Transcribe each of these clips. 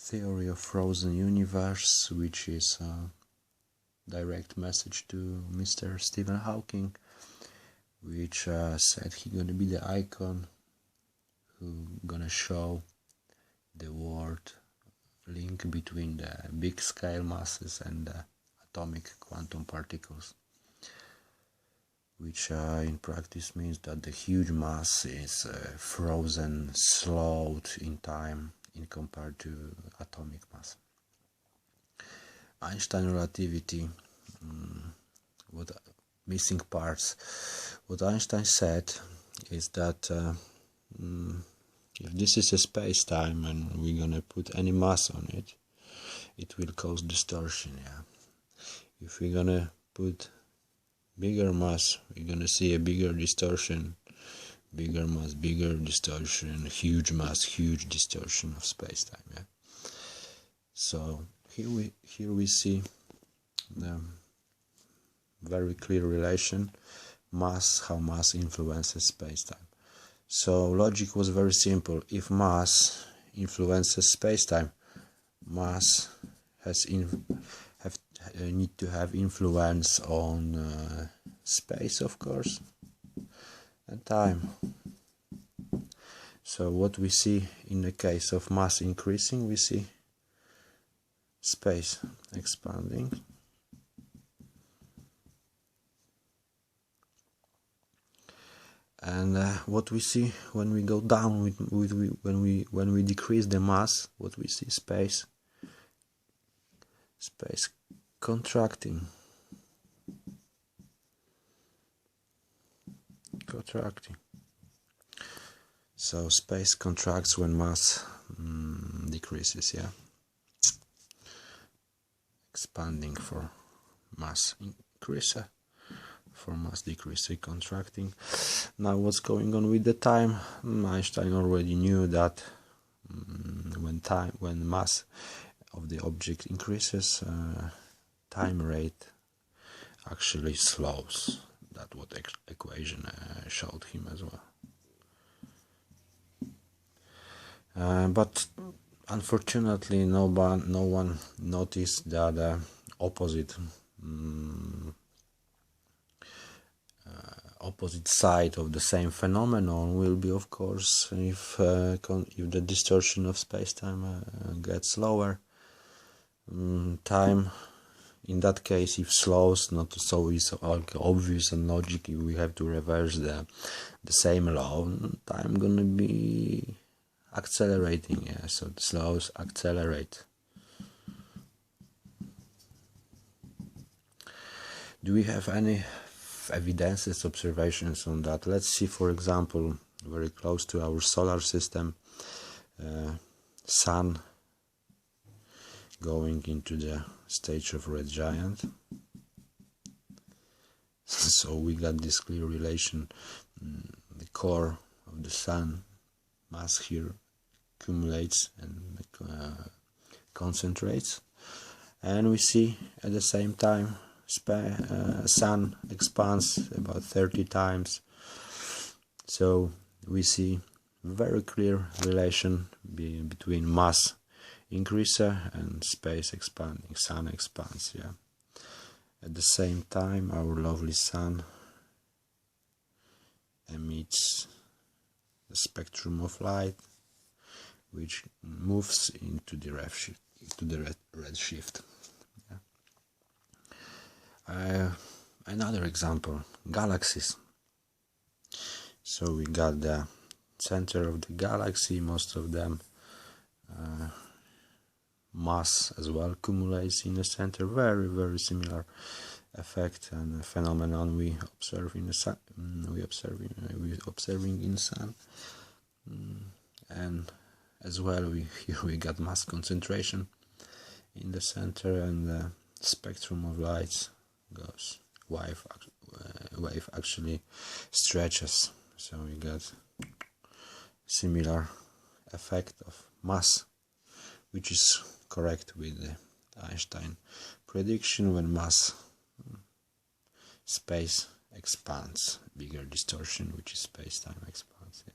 theory of frozen universe, which is a direct message to Mr. Stephen Hawking, which said he gonna be the icon who gonna show the world link between the big scale masses and the atomic quantum particles, which in practice means that the huge mass is frozen, slowed in time in compared to atomic mass. Einstein relativity, what missing parts. What Einstein said is that if this is a space-time and we're gonna put any mass on it, it will cause distortion. Yeah. If we're gonna put bigger mass, we're gonna see a bigger distortion. Bigger mass, bigger distortion. Huge mass, huge distortion of space-time. Yeah. So here we see the very clear relation, how mass influences space-time. So logic was very simple. If mass influences space-time, mass need to have influence on space, of course, and time. So what we see in the case of mass increasing, we see space expanding, and what we see when we go down when we decrease the mass, what we see space contracting. So space contracts when mass decreases, yeah. Expanding for mass increase, for mass decrease, contracting. Now what's going on with the time? Einstein already knew that when mass of the object increases, time rate actually slows. That's what equation showed him as well. But unfortunately, no one noticed that the opposite side of the same phenomenon will be, of course, if the distortion of space-time gets lower. Time, in that case, if slows, not so is obvious and logic, we have to reverse the same law. Time gonna be accelerating, yeah. So the slows accelerate. Do we have any evidences, observations on that? Let's see, for example, very close to our solar system, Sun going into the stage of red giant. So we got this clear relation. The core of the Sun, mass here accumulates and concentrates, and we see at the same time Sun expands about 30 times. So we see very clear relation between mass increaser and space expanding. Sun expands, yeah. At the same time, our lovely Sun emits the spectrum of light, which moves into the redshift. Yeah. Another example, galaxies. So we got the center of the galaxy, most of them mass as well accumulates in the center. Very, very similar effect and phenomenon we observe in the Sun. We observing in Sun, and as well here we got mass concentration in the center, and the spectrum of lights goes wave actually stretches. So we got similar effect of mass, which is correct with the Einstein prediction. When mass, space expands, bigger distortion, which is space-time expands. Yeah.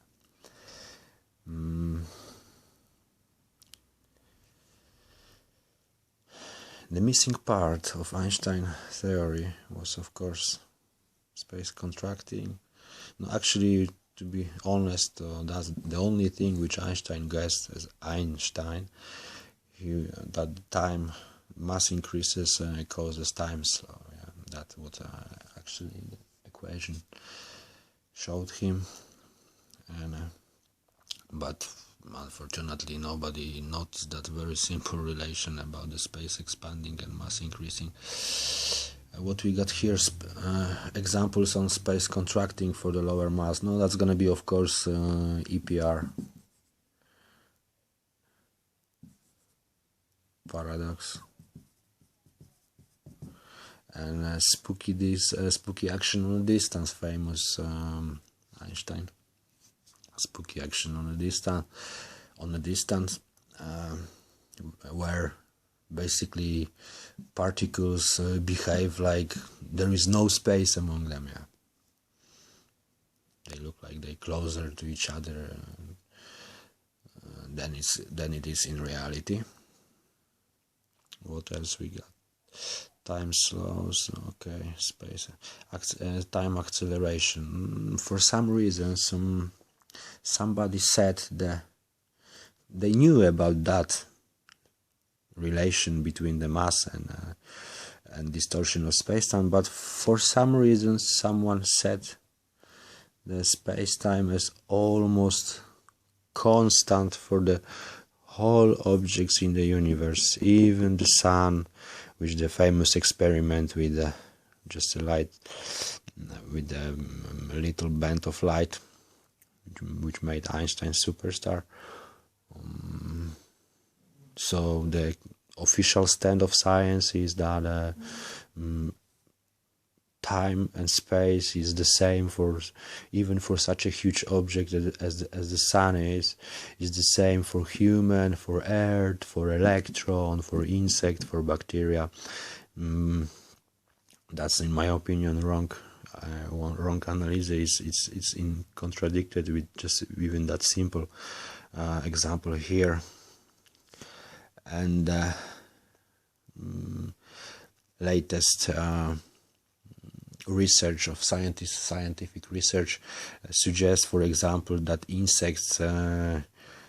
The missing part of Einstein theory was, of course, space contracting. No, actually, to be honest, that's the only thing which Einstein guessed as Einstein. That time mass increases causes time slow. Yeah, that's what actually the equation showed him. And but unfortunately, nobody noticed that very simple relation about the space expanding and mass increasing. What we got here, examples on space contracting for the lower mass. No, that's gonna be, of course, EPR paradox, and spooky action on a distance, famous Einstein. Spooky action on a distance, where basically particles behave like there is no space among them. Yeah, they look like they're closer to each other than it is in reality. What else we got? Time slows. Okay, space, time acceleration. For some reason, somebody said that they knew about that relation between the mass and distortion of space-time, but for some reason someone said the space-time is almost constant for the whole objects in the universe, even the sun, which the famous experiment with just a light, with a little band of light, which made Einstein superstar. So the official stand of science is that time and space is the same for even for such a huge object as the sun is the same for human, for earth, for electron, for insect, for bacteria. That's, in my opinion, wrong. Wrong analysis. It's contradicted with just even that simple example here. And latest research of scientific research suggests, for example, that insects,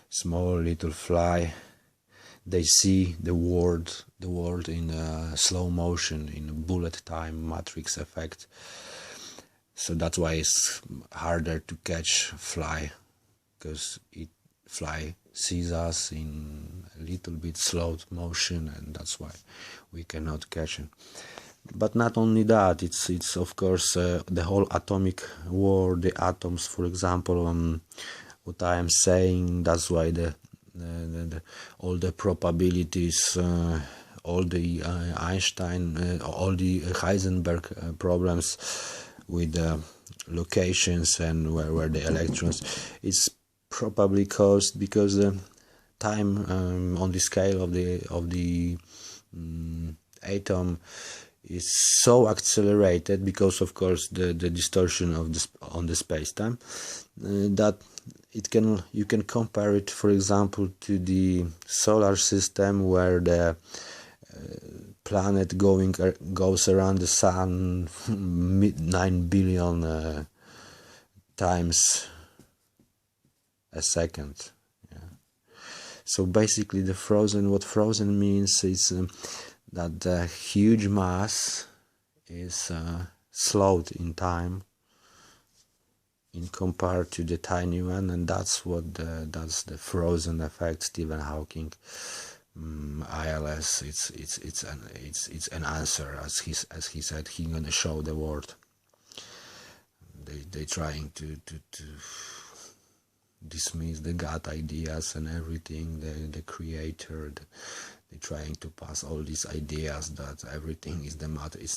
small little fly, they see the world in slow motion, in a bullet time matrix effect. So that's why it's harder to catch fly, because fly sees us in a little bit slow motion, and that's why we cannot catch it. But not only that, it's of course the whole atomic world, the atoms, for example. What I am saying, that's why all the probabilities, all the Einstein, all the Heisenberg problems with the locations and where the electrons, it's probably caused because the time on the scale of the atom is so accelerated, because of course the distortion of on the space-time, that you can compare it, for example, to the solar system, where the planet goes around the sun 9 billion times a second. Yeah. So basically, what frozen means is that the huge mass is slowed in time in compared to the tiny one, and that's the frozen effect. Stephen Hawking, ILS. It's an answer, as he said. He's gonna show the world. They trying to dismiss the God ideas and everything. The creator. They're trying to pass all these ideas that everything is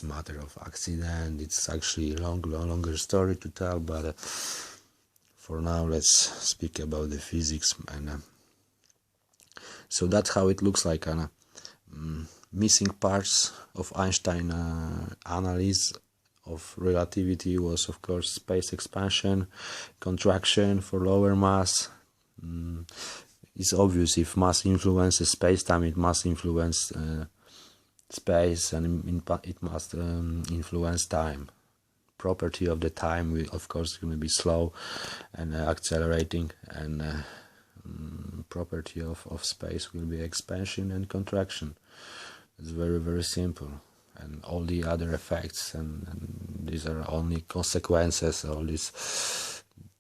matter of accident. It's actually a longer story to tell, but for now let's speak about the physics. And so that's how it looks like. Missing parts of Einstein analyse of relativity was, of course, space expansion, contraction for lower mass. It's obvious, if mass influences space-time, it must influence space, and it must influence time. Property of the time will, of course, going to be slow and accelerating, and property of space will be expansion and contraction. It's very, very simple. And all the other effects, and these are only consequences. All this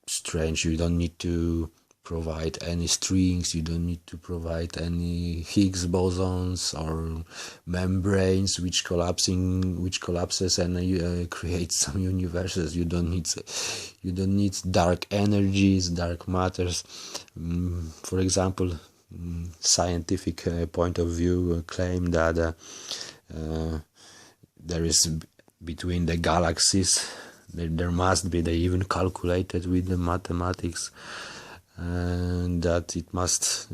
strange, you don't need to provide any strings, you don't need to provide any Higgs bosons or membranes which collapses and creates some universes. You don't need dark energies, dark matters. For example, scientific point of view claim that there is between the galaxies, there must be, they even calculated with the mathematics, and that it must,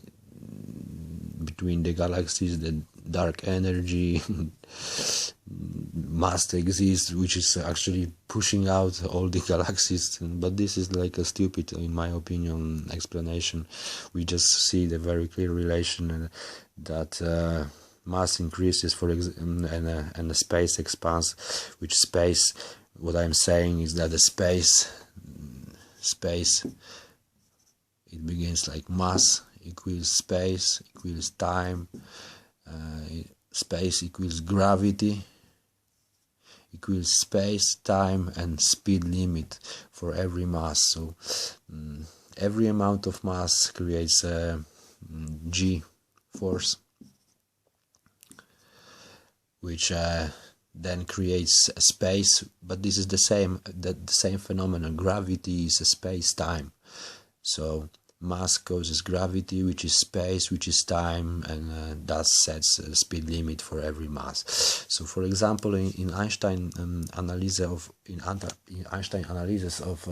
between the galaxies, the dark energy must exist, which is actually pushing out all the galaxies. But this is like a stupid, in my opinion, explanation. We just see the very clear relation that mass increases, for example, and the space expands. Which space? What I'm saying is that the space, it begins like mass equals space equals time, space equals gravity equals space, time, and speed limit for every mass. So every amount of mass creates a g force, which then creates a space. But this is the same phenomenon. Gravity is a space-time. So mass causes gravity, which is space, which is time, and that sets a speed limit for every mass. So, for example, in Einstein analysis of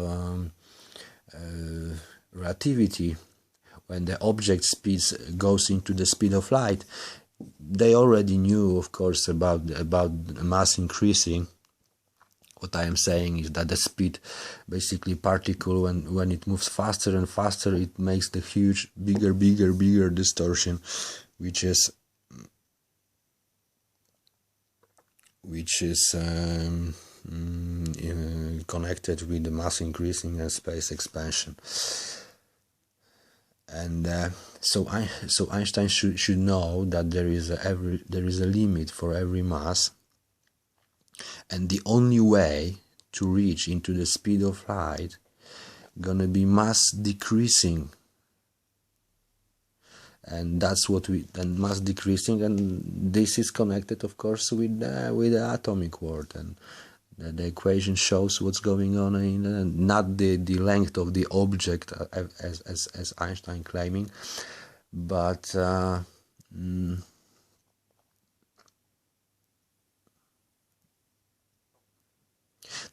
relativity, when the object speeds goes into the speed of light, they already knew, of course, about mass increasing. What I am saying is that the speed, basically particle, when it moves faster and faster, it makes the huge, bigger distortion, which is connected with the mass increasing and space expansion. And so Einstein should know that there is a limit for every mass, and the only way to reach into the speed of light gonna be mass decreasing, and that's what mass decreasing, and this is connected, of course, with the atomic world, and the equation shows what's going on in not the length of the object as Einstein claiming, but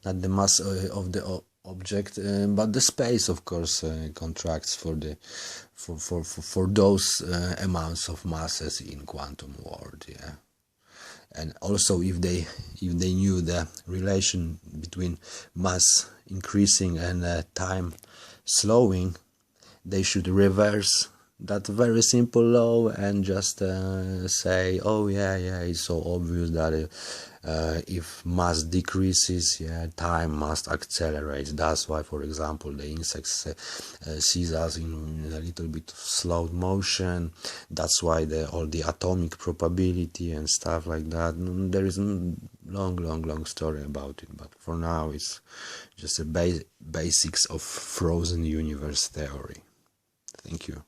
not the mass of the object, but the space, of course, contracts for those amounts of masses in quantum world. Yeah. And also, if they knew the relation between mass increasing and time slowing, they should reverse that very simple law and just say, oh yeah, it's so obvious that if mass decreases, time must accelerate. That's why, for example, the insects sees us in a little bit of slow motion. That's why all the atomic probability and stuff like that. There is a long story about it, but for now it's just the basics of frozen universe theory. Thank you.